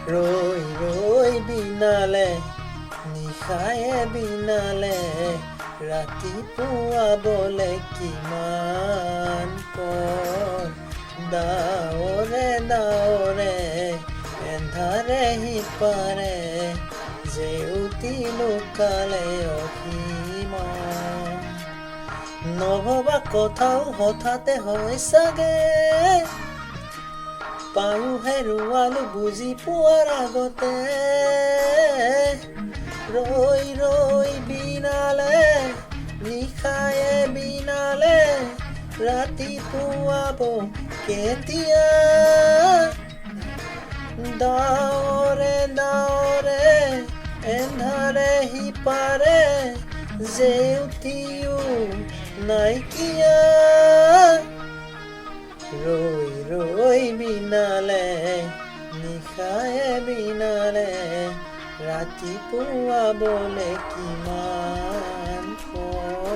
ৰৈ ৰৈ বিনালে নিশায়ে বিনালে ৰাতিপুৱাবলে কিমান পৰ ডাৱৰে ডাৱৰে এন্ধাৰে সিপাৰে জেউতি লুকালে অসীমত নভবা কথাও হঠাতে হয় চাগে পায়ো হেৰুৱালো বুজি পোৱাৰ আগতে ৰৈ ৰৈ বিনালে নিশায়ে বিনালে ৰাতিপুৱাব কেতিয়া ডাৱৰে ডাৱৰে এন্ধাৰে সিপাৰে জেউতিও নাইকিয়া ৰৈ ৰৈ বিনালে নিশায়ে বিনালে ৰাতিপুৱাবলে কিমান পৰ